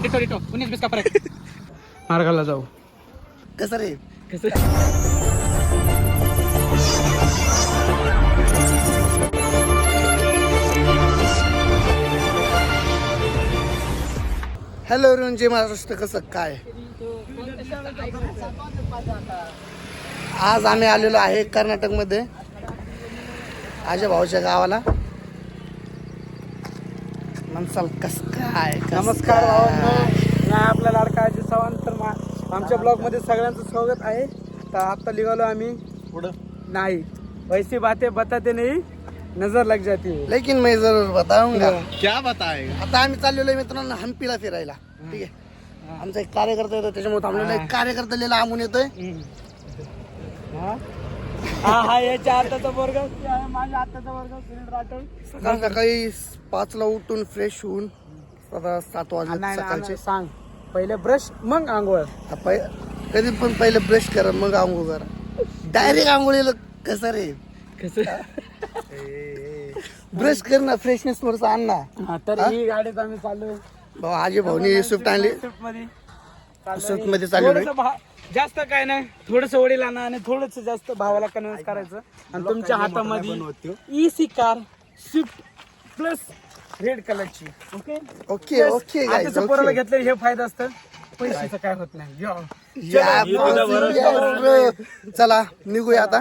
Ditto ditto 19-20 का फरक. मार्गाला जाऊ. कसं रे? हॅलो रुंजी महाराष्ट्र, कसं काय? आज आम्ही आलेलो आहे कर्नाटकमध्ये आजय भाऊच्या गावाला. म्हणसाल कसं काय? नमस्कार भावांनो, मी आपला लाडका अजय चव्हाण. तर आमच्या ब्लॉग मध्ये सगळ्यांचं स्वागत आहे. तर आता निघालो आम्ही पुढं. नाही वैसी बातें बताते नाही, नजर लग जाती है. लेकिन मैं जरूर बताऊंगा. क्या बताएगा? आता आम्ही चाललेलो आहे मित्रांनो हम्पीला फिरायला. ठीक आहे, आमचा एक कार्यकर्ता येतो त्याच्यामुळे थांबलेला एक कार्यकर्ता लिहिला आमून येतोय. हा याच्या आताचा वर्ग माझ्या आताचा वर्ग सुनील राठोड. सकाळी सकाळी 5 ला उठून फ्रेश होऊन आता 7 वाजले सकाळचे. सांग पहिले ब्रश मग आंघोळ. कधी पण पहिले ब्रश करा मग आंघोळ करा. डायरेक्ट आंघोळीला कसं रे? ब्रश कर ना, फ्रेशनेस थोडस आण ना. तर ही गाडीत आम्ही चाललोय. भाऊ आजी भाऊनी स्विफ्ट आणली. स्विफ्ट मध्ये चाललो. जास्त काय नाही, थोडस वडील आणा आणि थोडस जास्त भावाला कन्व्हिन्स करायचं. आणि तुमच्या हातामध्ये EC car Swift plus red कलरची. ओके ओके ओके गाईज, आता पोराला घेतलं हे फायदा असतं, पैशाचं काय होत नाही. चला निघूया आता.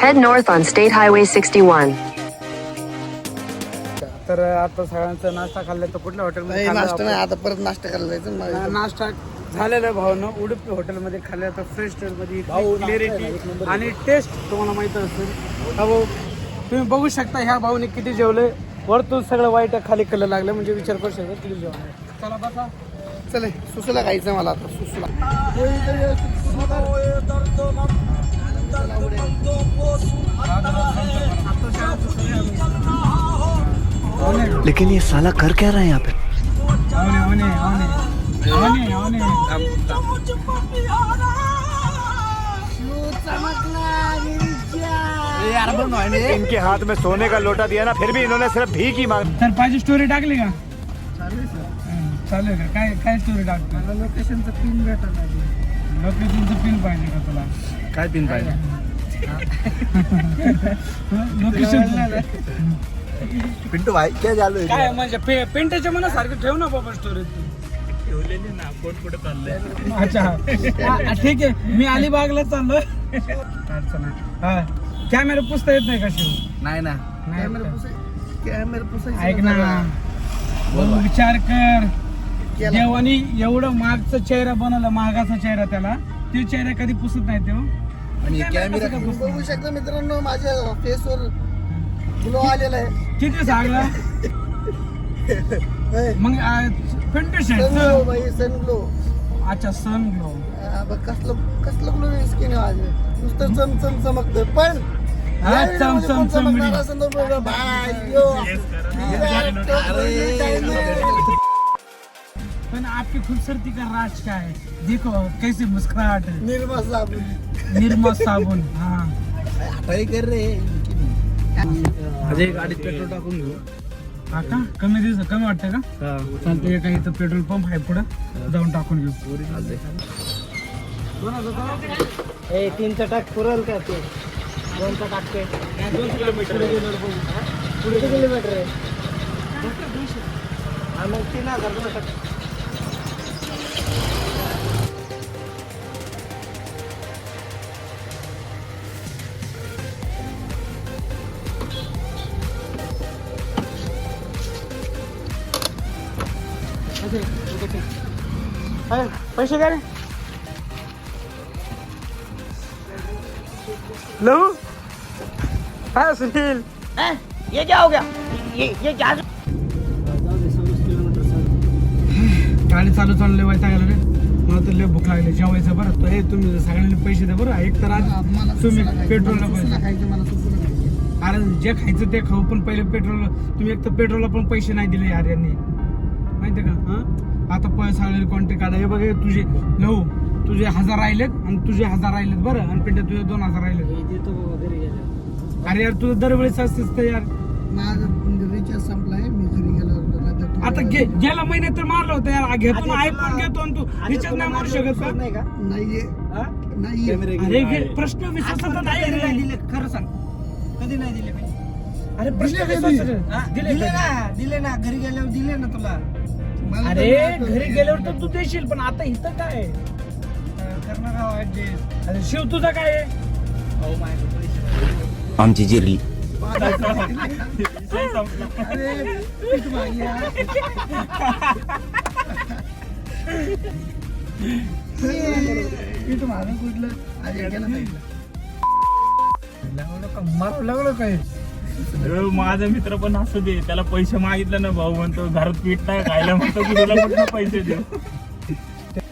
Head north on State Highway 61. तर आता सगळ्यांचा नाश्ता खाल्ला. तर कुठल्या हॉटेलमध्ये नाही नाश्ता नाही, आता परत नाश्ता करायला जायचं. नाश्ता झालेला आहे भावनं. उडुपी हॉटेलमध्ये खाल्ल्या. तर फ्रेश मध्ये क्लिअरिटी आणि टेस्ट तुम्हाला माहित असेल. हा भाऊ तुम्ही बघू शकता ह्या भाऊने किती जेवले. वरतून सगळं वाईट खाली कलर लागलं, म्हणजे विचार करू शकता किती जेवण. चला बसा. चले सुसूला खायचं मला आता. सुसूला लेकिन ये साला कर क्या रहा है यहाँ पे? इनके हाथ में सोने का लोटा दिया ना, फिर भी इन्होंने सिर्फ भीख ही मांगी. तर पाहिजे स्टोरी टाकली का? चालेल का? काय काय स्टोरी टाकतो? लोकेशनचं पिन भेटायला पाहिजे. लोकेशनचं पिन पाहिजे का तुला? काय पिन पाहिजे? लोकेशन पिंटू भाई क्या चालू काय म्हणजे पेंटाच्या मनासारखं ठेव ना बाबा स्टोरी. ठेवलेली ना, कोण कुठे चाललंय? अच्छा ठीक आहे, मी अलिबागला चाललोय. हा कॅमेरा पुसता येत नाही का शिव? नाही ना. कॅमेरा पुसायचं. ऐक ना, विचार कर. देवानी एवढं मागचा चेहरा बनवला, मागाचा चेहरा, त्याला ते चेहरा कधी पुसत नाही तो. आणि कॅमेरा बघू शकता मित्रांनो माझ्या फेसवर ग्लो आलेला आहे. किती सांगला मग पेंट सन भाई, सन ग्लो. अच्छा सन ग्लो. कसलं कसलं ग्लो स्किन आहे माझे. नुसतं चमचम चमकतोय. पण हा, चमचम चमडी. पण आपकी खूबसूरती का राज क्या है? देखो कैसे मुस्कुराहट है. निर्मा साबुन. निर्मा साबुन. हाँ ट्राय कर रे. अजय गाडीत पेट्रोल टाकून घेऊ. हा का? कमी वाटतं का? चालतं. एका इथं पेट्रोल पंप आहे, पुढं जाऊन टाकून घेऊ. 3चा टाक पुरल का? ते 2चा टाकते. 2 किलोमीटर पुढे किलोमीटर आहे. मग 3000 टाक. पैसे काय रे? लो हाँ सुनील, ये क्या हो गया? ये क्या? गाडी चालू चालू वैतागायला रे. मला तर लय भूक लागली, जेवायचं. बरं तो हे तुम्ही सगळ्यांनी पैसे द्या बरं. एक तर आज तुम्ही पेट्रोलला पैसे खायचं, मला सुसूला खायचं. अरे जे खायचं ते खाऊ, पण पहिले पेट्रोल तुम्ही एक तर पेट्रोलला पण पैसे नाही दिले यार यांनी, माहिती का? हा आता पैसा कॉन्ट्रॅक्ट काढा. हे बघ तुझे लहू, तुझे 1000 राहिलेत आणि तुझे 1000 राहिलेत बरं. आणि पिंट्या तुझे 2000 राहिलेत. अरे यार तुझं दरवेळेस असतेच तर यार. माझं रिचार्ज संपलाय, मी घरी गेलो आता गेल्या महिन्यात तर मारलं होतं यार. घेतो ना आयफोन घेतो आणि तू रिचार्ज नाही मारू शकत का? नाहीये. अरे प्रश्न विश्वासाचा नाही रे. खरं सांग, कधी नाही दिले मी? अरे प्रश्न विश्वासाचा दिले ना घरी गेल्यावर दिले ना तुला. अरे घरी गेल्यावर तर तू देशील, पण आता इथं काय करणार का ऍडजस्ट? अरे शिव तुझं काय आहे? हो माझ्याकडे पैसे नाही. आमची जिरली. पीठ मारून कुठलं अरे गेलं नाही. मारू लागलो काय? माझा मित्र पण असू दे, त्याला पैसे मागितले ना भाऊ म्हणतो घरात पीठ नाही खायला, म्हणतो की तुला कुठं पैसे देऊ.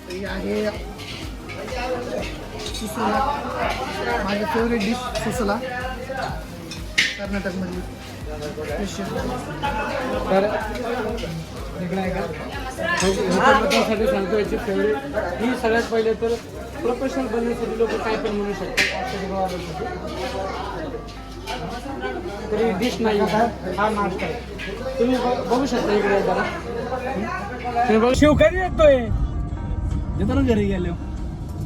ही आहे सुसला, माझी फेवरेट डिश सुसला, कर्नाटकमधली स्पेशल. तर इकडे आहे का? हॉटेलमध्ये सांगतो याची फेवरेट ही सगळ्यात पहिले तर प्रोफेशनल बनण्यासाठी लोक काय पण म्हणू शकतात. तरी डिश नाही हा नाश्ता आहे. तुम्ही बघू शकता इकडे जरा. तुम्ही बघू शिव कधी येतोय? देतो ना घरी गेलो.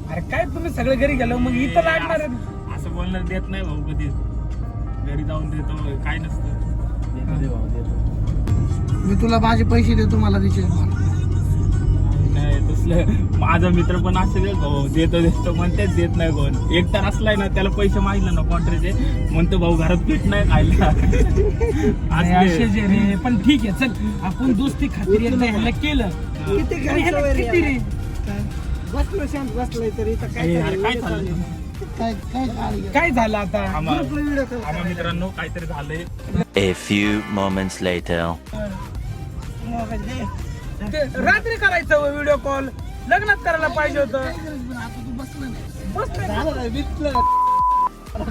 अरे काय तुम्ही सगळे घरी गेलो मग इथं लागणार आहे. असं बोलणार देत नाही भाऊ कधी. घरी जाऊन देतो, काय नसतं. मी तुला माझे पैसे देतो, मला रिचार्ज मार. नाही तसलं माझा मित्र पण असं दे भाऊ, देतो म्हणतेच देत नाही कोण. एक तर असलाय ना त्याला पैसे मागितले ना कॉन्ट्रीचे, म्हणतो भाऊ घरात पीठ नाही खायला. असे जे रे, पण ठीक आहे चल आपण दोस्ती खात्री एकदा ह्याला केलं. किती अरे ह्याला किती रे? बसलो शांत बसलोय तरी इथं काय काय झालं? काय काय काळजी. काय झालं आता? आम्हा मित्रांनो काहीतरी झालंय. A few moments later. Mobile दे. ते रात्री करायचं व्हिडिओ कॉल, लग्नात करायला पाहिजे होतं. आता तू बसला नाही. बस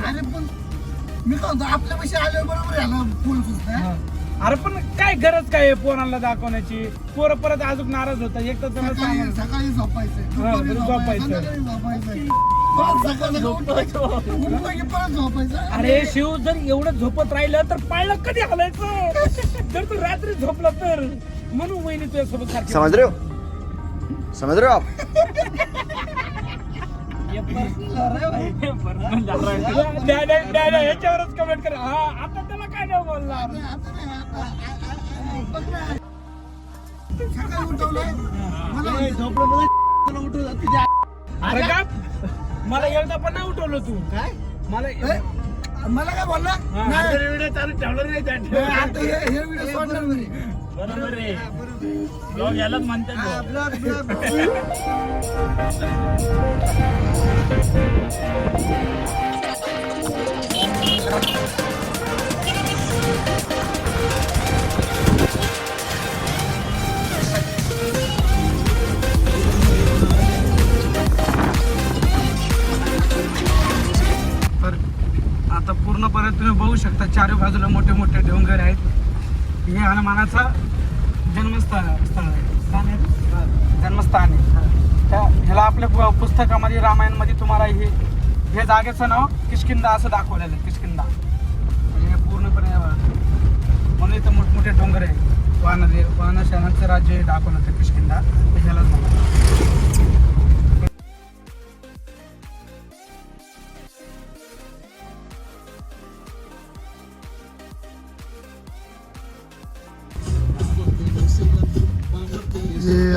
अरे पण मी काय म्हणतो, आपल्या पैसे आले बरोबर याला फोन सुचता. अरे पण काय गरज काय आहे पोरांना दाखवण्याची? पोरं परत अजून नाराज होतात. एक तर त्यांना सांगा. सकाळी झोपायचं, हा, दुपारी झोपायचं. संध्याकाळी झोपायचं, परत सकाळी उठलं की परत झोपायचं. अरे शिव जर एवढं झोपत राहिलं तर पाळलं कधी हलायचं? जर तू रात्री झोपला तर. म्हणून वहिनी तुझ्यासोबत सारखी. समझ रहे हो? समझ रहे हो आप? ह्याच्यावरच कमेंट कर. हा आता त्याला काय नाही बोलणार. सकाळी उठवलं मला अरे का मला एकदा पण नाही उठवलं तू. काय मला मला काय बोलला नाही. व्हिडिओ चालू ठेवलं नाही त्या आता हे व्हिडिओ सोडणार नाही. बरोबर आहे. ब्लॉग यालाच म्हणतात भाऊ. तर आता पूर्णपणे तुम्ही बघू शकता चारी बाजूला मोठे मोठे डोंगर आहेत. हे हनुमानाचा जन्मस्थान आहे. जन्मस्थान आहे. ह्याला आपल्या पुस्तकामध्ये रामायणमध्ये तुम्हाला हे जागेचं नाव किष्किंधा असं दाखवलेलं आहे. किष्किंधा म्हणजे पूर्णपणे म्हणून इथं मोठमोठे डोंगर आहे. वानशानाचं राज्य हे दाखवलं होतं किष्किंधा. ह्यालाच म्हणतात. जे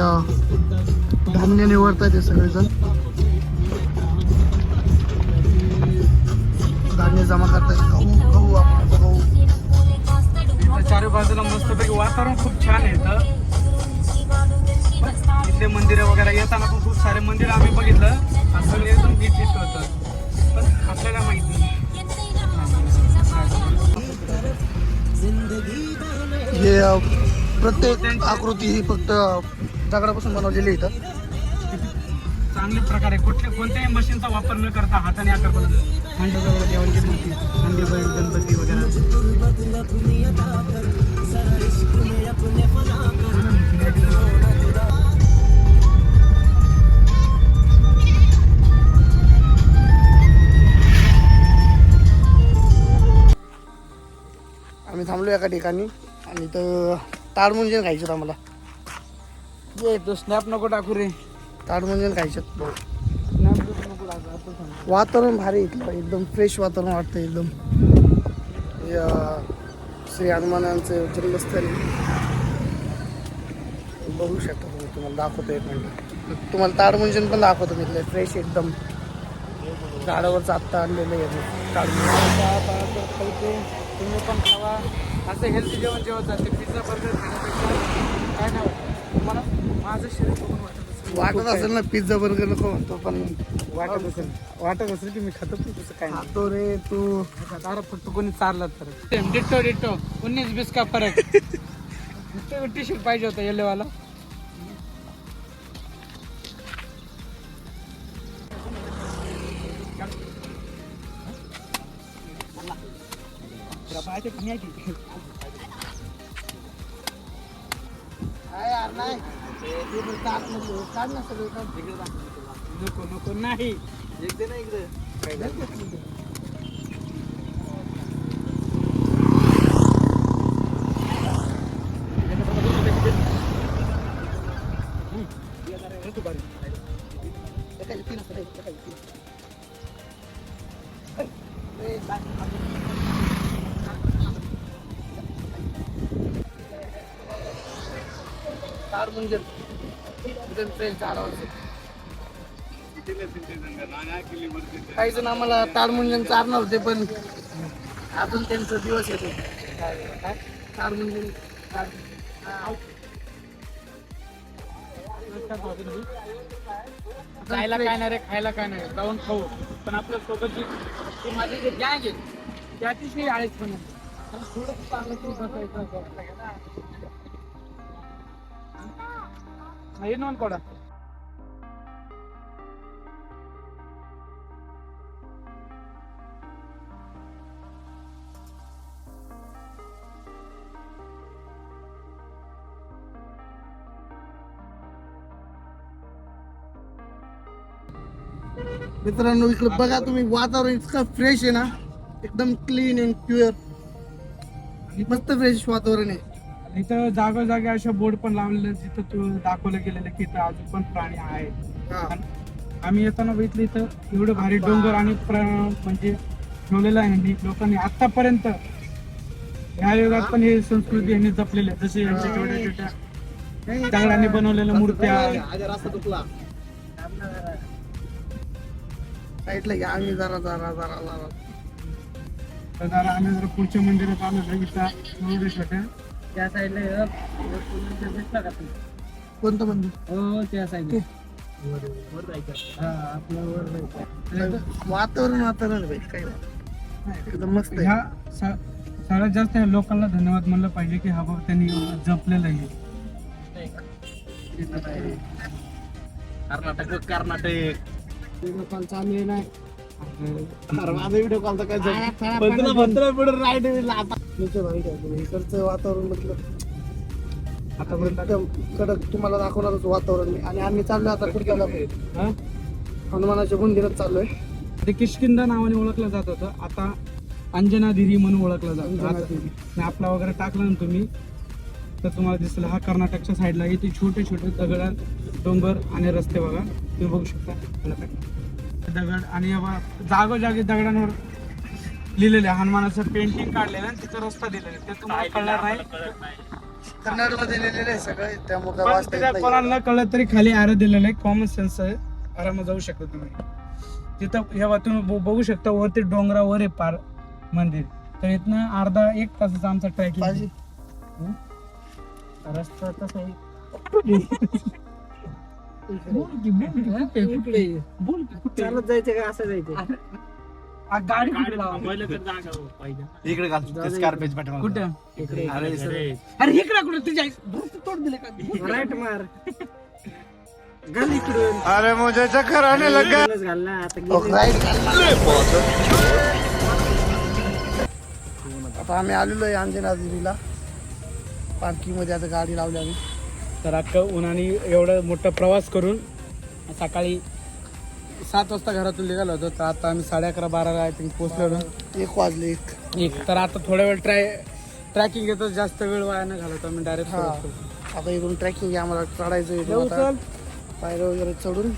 धान्य निवडतात ते सगळेजण धान्य जमा करतात. गहू आपण गहू. इथं चारी बाजूला मस्तपैकी वातावरण खूप छान आहे. इथं इथले मंदिरं वगैरे येताना पण खूप सारे मंदिरं आम्ही बघितलं. असं एकदम नीट होतं, पण आपल्याला माहिती नाही. हे प्रत्येक आकृती ही फक्त दगडापासून बनवलेली आहे इथं. चांगल्या प्रकारे कोणत्याही मशीनचा वापर न करता हाताने आकार बनवतात. म्हणजे देवांची मूर्ती, हंडी बैल, गणपती वगैरे. आम्ही थांबलो एका ठिकाणी आणि तर ताडमुंजन खायचं आम्हाला. ये तो स्नॅप नको टाकू रे. ताडमुंजन खायचं. स्नॅप नको टाकू आता सांग. वातावरण भारी इथलं, एकदम फ्रेश वातावरण वाटतं एकदम. श्री हनुमानांचं जन्मस्थळ बघू शकता तुम्ही. तुम्हाला दाखवतो एक मिनिट. तुम्हाला ताडमुंजन पण दाखवतो मी. फ्रेश एकदम झाडावरच आत्ता आणलेलं आहे ताडमुंजन. तुम्ही पण खावा. असं हेल्थी जेवण जेवत जाते. पिझ्झा बर्गर खाण्यापेक्षा काय नाही वाटत तुम्हाला. माझं शरीर बघून वाटत असेल ना पिझ्झा बर्गर नको तो पण वाटत असेल की मी खातो पण तसं काय नाही. खातो रे तू. दारा फक्त कोणी चारला तर डिट्टो 19-20 का फरक. टी शर्ट पाहिजे होता येल्लोवाला. नको नको नाही. ताडमुंजन एकदम फ्रेश झाडावरचं. काही जण आम्हाला ताडमुंजन चारणार होते पण अजून त्यांचा दिवस येतो. ताडमुंजन खायला काय नाही रे. खायला काय नाही. जाऊन खाऊ. पण आपल्या सोबतची ती माझी जे गँग आहे ती अतिशय आळीच पण आहे. थोडं चांगलं तरी बसायचं. हे नोंद कोडा. मित्रांनो इकडे बघा तुम्ही. वातावरण इतकं फ्रेश आहे ना. एकदम क्लीन अँड प्युअर. मस्त फ्रेश वातावरण आहे. इथं जागोजागी अशा बोर्ड पण लावलेले जिथं तू दाखवलं गेलेलं की इथं अजून पण प्राणी आहेत. आम्ही येताना बघितलं इथं एवढं भारी डोंगर आणि म्हणजे ठेवलेलं आहे लोकांनी आतापर्यंत. ह्या युगात पण ही संस्कृती यांनी जपलेली आहे. जसे यांच्या छोट्या छोट्या दगडांनी बनवलेल्या मूर्त्या. साईडला घ्या. आम्ही जरा तर आम्ही जर पुढच्या मंदिरात आलो ना इथं एवढे छोट्या त्या साईडला दिसला का तुम्ही? कोणतं मंदिर? हो त्या साईडला. वातावरण भाई काही एकदम मस्त आहे. ह्या सगळ्यात जास्त ह्या लोकांना धन्यवाद म्हणलं पाहिजे की हा बाबा त्यांनी जपलेलं आहे. कर्नाटक चालू आहे ना. व्हिडिओ कॉल तर काय इकडचं वातावरण म्हटलं आता एकदम कडक तुम्हाला दाखवणारच वातावरण. आणि आम्ही चाललोय आता कुठल्याला हनुमानाच्या मंदिरात चाललोय. ते किष्किंधा नावाने ओळखलं जात होतं. आता अंजनाधिरी म्हणून ओळखलं जातं. आपला वगैरे टाकला ना तुम्ही तर तुम्हाला दिसेल हा कर्नाटकच्या साईडला इथे छोटे छोटे दगड डोंगर आणि रस्ते बघा तुम्ही बघू शकता. दगड आणि जागोजागी दगडांवर लिहिलेले हनुमानाचं पेंटिंग काढलेलं आणि तिथं रस्ता दिलेला ते तुम्हाला कळणार नाही. कन्नड मध्ये लिहिलेलं आहे सगळं त्यामुळे पण त्याच्या कोणाला न कळलं तरी खाली आरं दिलेलं आहे. कॉमन सेन्स आहे. आरामात जाऊ शकता तुम्ही तिथं. ह्या तुम्ही बघू शकता वरती डोंगरावर आहे पार मंदिर. तर इथनं अर्धा 1 तासाचा आमचा ट्रॅकिंग. रस्ता तसा आहे. चालत जायचं का असं जायचं? गाडी कुठे लावा? इकडे घाल स्कारपेज पाठवा. कुठं? अरे अरे इकडे कुठे तुझ्या तोड दिले का? राईट मार. घाल इकडून. अरे मुझे चक्कर आने लगा. घाल ना आता. आता आम्ही आलेलो आहे अंजनादेवीला. पार्किंग मध्ये आता गाडी लावली आम्ही. तर अख्खं उन्हाने एवढा मोठा प्रवास करून सकाळी 7 वाजता घरातून निघालो होतो. तर आता आम्ही 11:30-12 आय थिंक पोहोचलो. 1 वाजले. तर आता थोडा वेळ ट्रॅकिंग येतो जास्त वेळ वाया न घालवतो आम्ही डायरेक्ट हा आता इथून ट्रॅकिंग आम्हाला चढायचं इथून आता पायऱ्या वगैरे चढून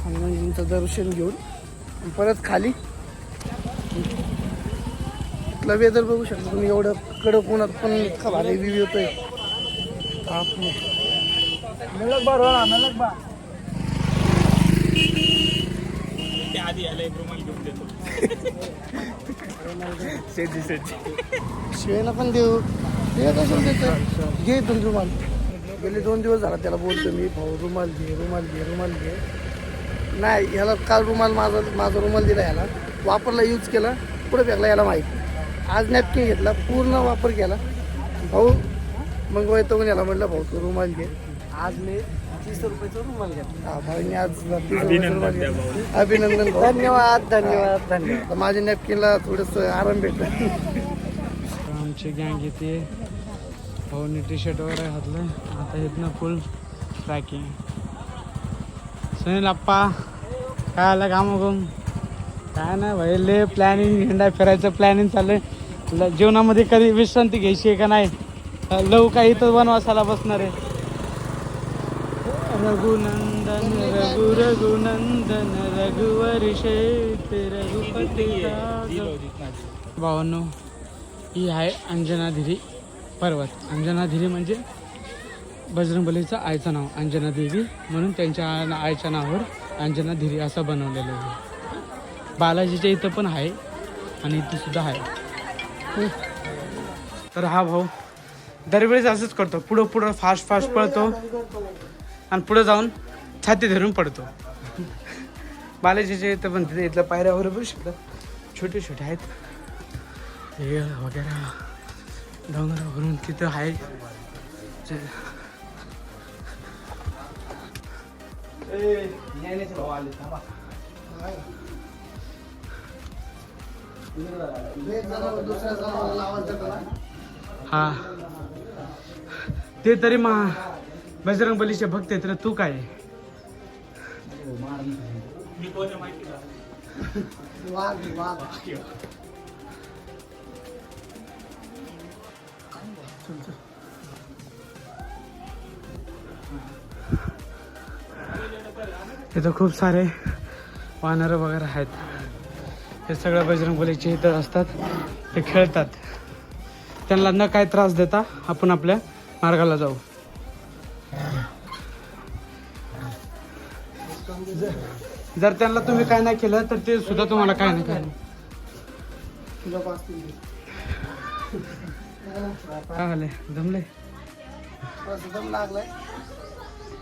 हनुमानजींचं दर्शन घेऊन आणि परत खाली इथला वेदर बघू शकता तुम्ही. एवढं कडक उन्हात पण इतका भारी व्ह्यू येतोय. त्या आधी याला एक रुमाल घेऊन देतो. शिवायला पण देऊ ते कसं देतं घे इथून रुमाल. गेले 2 दिवस झाला त्याला बोलतो मी भाऊ रुमाल घे रुमाल घे रुमाल घे. नाही ह्याला काल रुमाल माझा रुमाल दिला ह्याला वापरला यूज केला पुढे फेकला याला माहीत. आज नॅपकिन घेतला पूर्ण वापर केला भाऊ. मग वैतवून याला म्हटलं भाऊ तू रुमाल घे. आज मी 30 रुपयाचा रुमाल घेतला. हा भाऊनी आज 30 रुपयाचा रुमाल घेतला. अभिनंदन भाऊ. धन्यवाद धन्यवाद धन्यवाद. माझ्या नॅपकिनला थोडंसं आराम भेटला. आमची गँग येते. भाऊनी टी शर्ट वगैरे घातलं. आता इथनं फुल ट्रॅकिंग. सुनील अप्पा काय आलं काम बघून काय नाही भाई लय प्लॅनिंग हिंडा फिरायचं प्लॅनिंग चाललंय. जीवनामध्ये कधी विश्रांती घ्यायची आहे का नाही. लव काही तर वनवासाला बसणार आहे. रघुनंदन रघु रघुनंदन रघुवर शेत रघुपती भावांनो ही आहे अंजनाधिरी पर्वत. अंजनाधिरी म्हणजे बजरंगबलीचं आईचं नाव अंजना देवी म्हणून त्यांच्या आईच्या नावावर अंजनाधिरी असं बनवलेलं आहे. बालाजीच्या इथं पण आहे आणि इथं सुद्धा आहे. तर हा भाऊ दरवेळेस असंच करतो. पुढं फास्ट पळतो आणि पुढं जाऊन छाती धरून पडतो. बालाजीच्या इथं पण तिथे इथलं पायऱ्यावर बघू शकतात छोटे छोटे आहेत हे वगैरे डोंगर वगैरे तिथं आहे. हा ते तरी बजरंगबलीचे भक्त आहेत. तू काय इथं खूप सारे वानर वगैरे आहेत. हे सगळं बजरंगबलीचे इथं असतात. ते खेळतात. त्यांना न काय त्रास देता आपण आपल्या मार्गाला जाऊ. जर त्यांना तुम्ही काय नाही केलं तर ते सुद्धा तुम्हाला काय नाही काय झाले दमले. लागलाय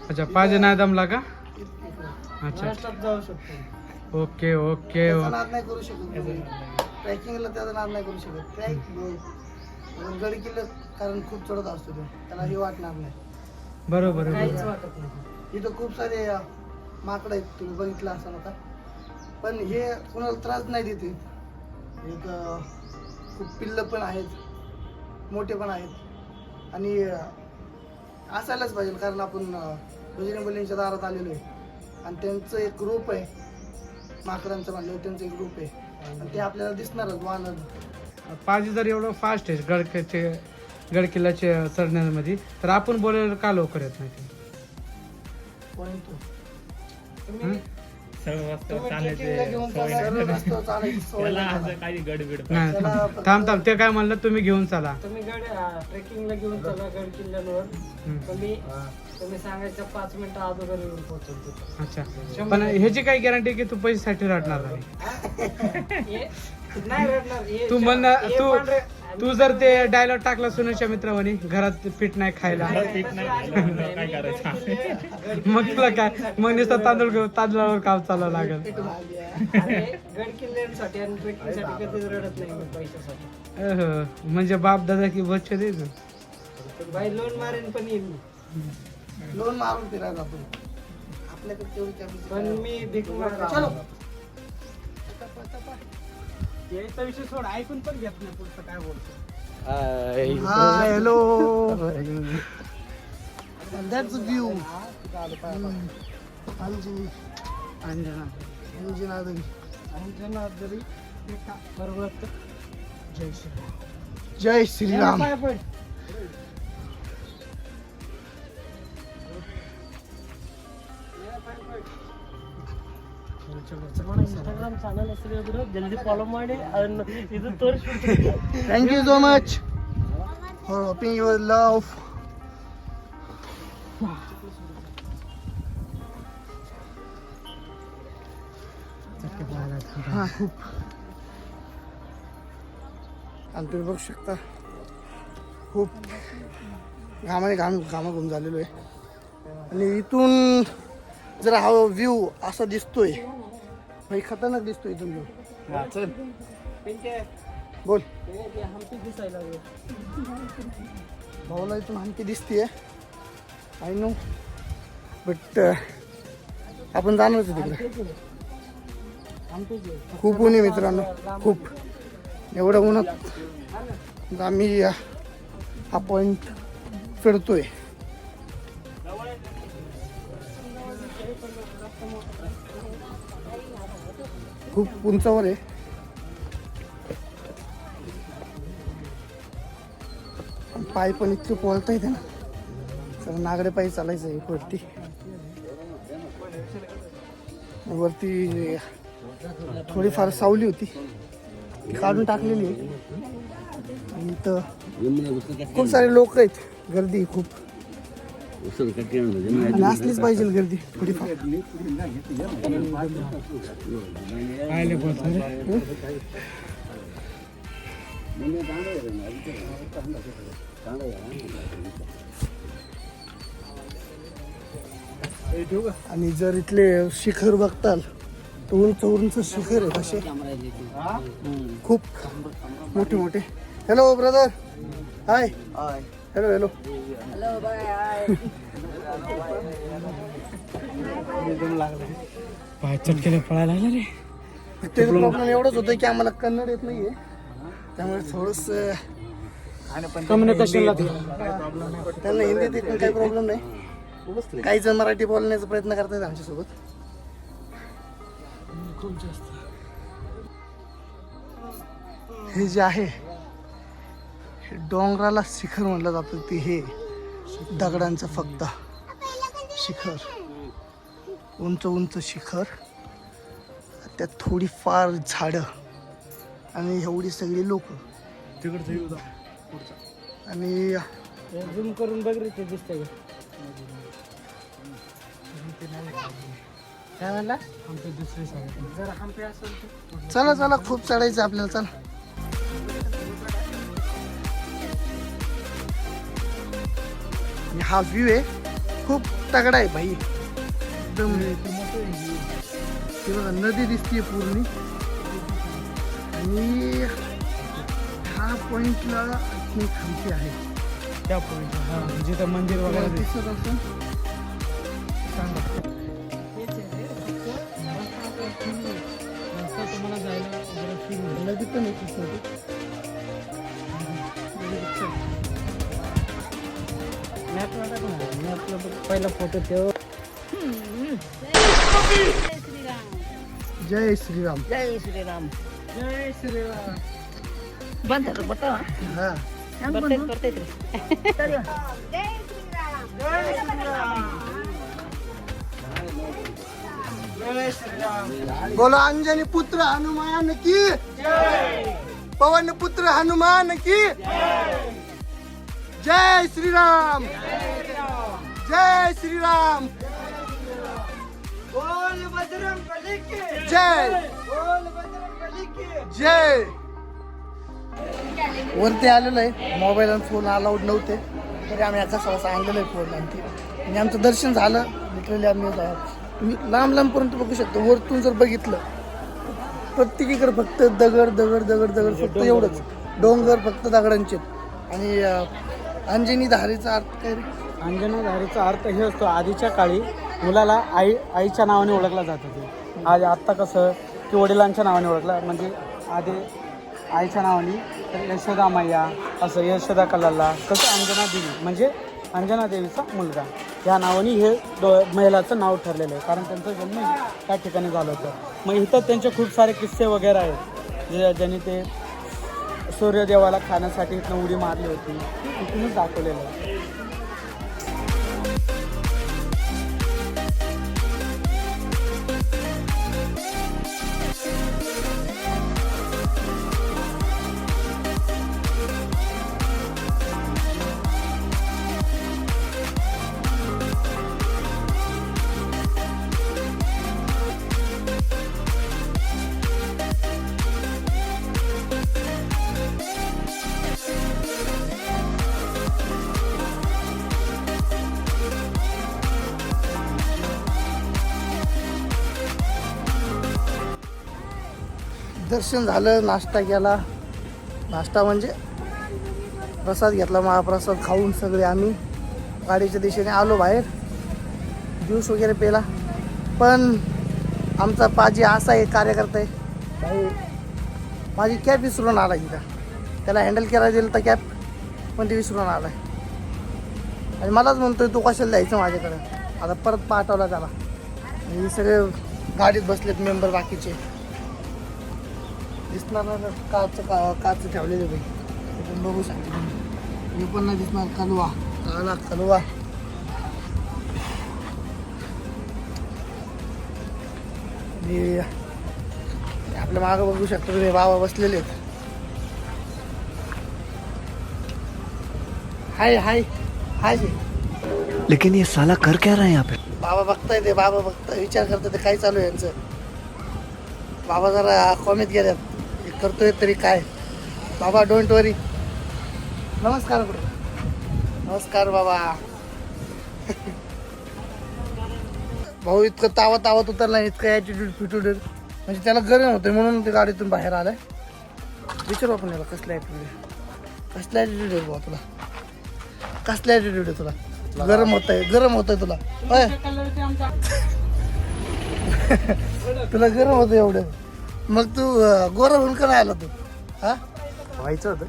अच्छा पाहिजे नाही दमला का. अच्छा जाऊ शकतो. ओके ओके नाद नाही करू शकत. ट्रॅकिंगला त्याचा नाद नाही करू शकत. गडी किल्ले कारण खूप चढत असतो तो त्याला हे वाटणार नाही. बरोबर काहीच वाटत नाही. इथं खूप सारे माकड आहेत तुम्ही बघितलं असं नका. पण हे कोणाला त्रास नाही देते. एक खूप पिल्लं पण आहेत मोठे पण आहेत आणि असायलाच पाहिजे कारण आपण बजरंगबलींच्या दारात आलेलो आहे आणि त्यांचं एक ग्रुप आहे. माकडांचं म्हणलं त्यांचं एक ग्रुप आहे आणि ते आपल्याला दिसणारच वानर. पाजी जर एवढं फास्ट आहे गडकिल्ल्याचे चढण्यामध्ये तर आपण बोलायला का लवकर येत नाही. थांब ते काय म्हणलं तुम्ही घेऊन चला. तुम्ही ट्रेकिंगला घेऊन चला गड किल्ल्यांवर. तुम्ही सांगायचं 5 मिनिटं अगोदर येऊन पोहोचतो. अच्छा पण ह्याची काय गॅरंटी की तू पैशासाठी रडणार नाही. नाही रडणार. तू म्हण तू जर ते डायलॉग टाकला सुनेच्या मित्रांनी घरात पीठ नाही खायला काय करायचं. मग तुला काय मग नुसतं तांदळावर काम चालावं लागेल. गड किल्ल्यांसाठी आणि ट्रेकिंगसाठी कधीच रडत नाही मी पैशासाठी. म्हणजे बाप दादा की बच्चे द्यायचं बाई लोन मारेन पण येईल मी. लोन मारून फिरायला आपण आपल्याकडे तेवढी कॅपॅसिटी पण मी भीक मागणार. चलो याचा विषय सोड ऐकून पण घेत नाही पुढचं काय बोलतो. Hi hello that's view Anjanadri पर्वत जय श्री जय श्रीराम. इंस्टाग्राम ಚಾನಲ್ ಹೆಸರು ಹೇಳಿದ್ರು ಜಲ್ದಿ ಫಾಲೋ ಮಾಡಿ ಅದನ್ನ ಇದು ತೋರಿಸ್ಬಿಟ್ಟು Thank you so much for opening your love. हा खूप. आणि तुम्ही बघू शकता खूप घामाघूम झालेलो आहे. आणि इथून जरा हा व्ह्यू असा दिसतोय, भाई खतरनाक दिसतोय इथून व्ह्यू. चल बोल. हम्पी दिसायला लागले. भाऊला इथून हम्पी दिसतीये, आय नो, बट आपण जाणारच आहे तिकडे. खूप ऊन आहे मित्रांनो, खूप. एवढ्या उन्हात आम्ही हा पॉइंट फिरतोय. खूप उंचावर आहे. पाय पण इतके पोळता येते ना, तर नागडे पायी चालायचं आहे वरती. वरती थोडीफार सावली होती, ती काढून टाकलेली आहे. आणि इथं खूप सारे लोक आहेत, गर्दी खूप. आणि असलीच पाहिजे गर्दी थोडीफार. आणि जर इथले शिखर बघताल तर उंच उंच शिखर आहे असे, खूप मोठे मोठे. Hello brother, hi. Hello hello. पाय चटकेला पळायला लागला रे. ते प्रॉब्लेम एवढंच होतं की आम्हाला कन्नड येत नाहीये, त्यामुळे थोडस कम्युनिकेशनला त्यांना हिंदीत येत काही प्रॉब्लेम नाही. काही जण मराठी बोलण्याचा प्रयत्न करतात आमच्यासोबत. खूप जास्त हे जे आहे हे डोंगराला शिखर म्हटलं जातं. ते हे दगडांचं फक्त शिखर, उंच उंच शिखर, त्यात थोडीफार झाडं आणि एवढी सगळी लोक. आणि झूम करून बघ रे, ते दिसतंय काय म्हणला? हम्पी दुसरी साईड. जर हम्पी असेल तर चला चला, खूप चढायचं आपल्याला. चला. आणि हा व्ह्यू आहे खूप तगडा आहे भाई, एकदम. बघा नदी दिसते पूर्ण. आणि ह्या पॉइंटला एक हम्पी आहे. त्या पॉईंट जिथं मंदिर वगैरे दिसत असेल सांगा. तुम्हाला जायला जरा फील होईल. नदी पण आहे. मॅपला टाकू ना, मॅपला पहिला फोटो ठेव. जय श्रीराम. जय श्रीराम. जय श्रीराम. बंद बता. हा बोलो अंजनी पुत्र हनुमान की, पवन पुत्र हनुमान की, जय श्रीराम. जय श्रीराम. बोल बजरंगबली की जय. बोल बजरंगबली की जय. वरती आलेलो आहे. मोबाईल आणि फोन अलाउड नव्हते, तरी आम्ही याचा सहसा आणलेलं आहे फोन. आणि आमचं दर्शन झालं. लिटरली आम्ही तुम्ही लांब लांबपर्यंत बघू शकतो. वरतून जर बघितलं प्रत्येकीकडे फक्त दगड दगड दगड दगड, फक्त एवढंच. डोंगर फक्त दगडांचे. आणि अंजनी धारेचा अर्थ काय रे? अंजना धारेचा अर्थ हे असतो, आधीच्या काळी मुलाला आईच्या नावाने ओळखला जात होते. आत्ता कसं की वडिलांच्या नावाने ओळखला, म्हणजे आधी आईच्या नावाने तर यशोदा मैया, असं यशोदा कलाला, कसं अंजना देवी म्हणजे अंजना देवीचा मुलगा, ह्या नावाने हे महिलाचं नाव ठरलेलं आहे. कारण त्यांचा जन्म त्या ठिकाणी झालं होतं. मग इथं त्यांचे खूप सारे किस्से वगैरे आहेत, ज्याने ते सूर्यदेवाला खाण्यासाठी इथनं उडी मारली होती, इथूनच दाखवलेलं आहे. दर्शन झालं, नाश्ता केला. नाश्ता म्हणजे प्रसाद घेतला, महाप्रसाद खाऊन सगळे आम्ही गाडीच्या दिशेने आलो बाहेर. ज्यूस वगैरे पेला. पण आमचा पाजी असा आहे, कार्यकर्ता आहे भाई, माझी कॅब विसरून आला इथं. त्याला हँडल करायला दिलं तर कॅब, पण ते विसरून आला आहे. आणि मलाच म्हणतोय तू कशाला द्यायचं माझ्याकडे. आता परत पाठवला त्याला. हे सगळे गाडीत बसलेत मेंबर बाकीचे. दिसणार ना काच ठेवलेले बाई, पण बघू शकतो तुम्ही. हे पण नाही दिसणार. कलवा काला कलवा. आपल्या मागं बघू शकतो तुम्ही, बाबा बसलेले आहेत. हाय हाय हाय. लेकिन ये साला कर क्या रहा है यहाँ पे? बाबा बघताय ते, बाबा बघताय, विचार करताय ते काय चालू आहे यांचं. बाबा जरा कॉमेत गेल्यात, हे करतोय तरी काय. बाबा डोंट वरी. नमस्कार बरं. नमस्कार बाबा. भाऊ इतकं तावत उतरला, इतकं ॲटिट्यूड फिट्यूड, म्हणजे त्याला गरम होतंय म्हणून ते गाडीतून बाहेर आलाय. विचारू आपण याला कसला ॲटिट्यूड आहे, कसला ॲटिट्यूड आहे भाऊ तुला, कसला ॲटिट्यूड आहे तुला. गरम होतंय तुला. होय तुला गरम होतं एवढं, मग तू गोरा म्हणून का राहिला तू. हा व्हायचं होतं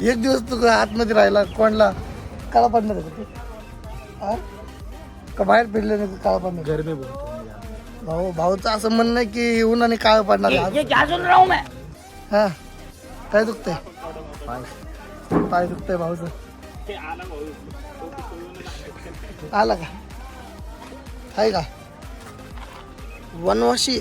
एक दिवस तू आतमध्ये राहिला, कोणला काळा पडणार आहे का तू. हा का बाहेर फिरले नाही काळा पडणार. गरमी बोलतो भाऊचं असं म्हणणं आहे की उन्हाने काळं पडणार आहे. हा काय दुखतंय, पाय दुखतंय भाऊचं. आला का, आहे का वनवाशी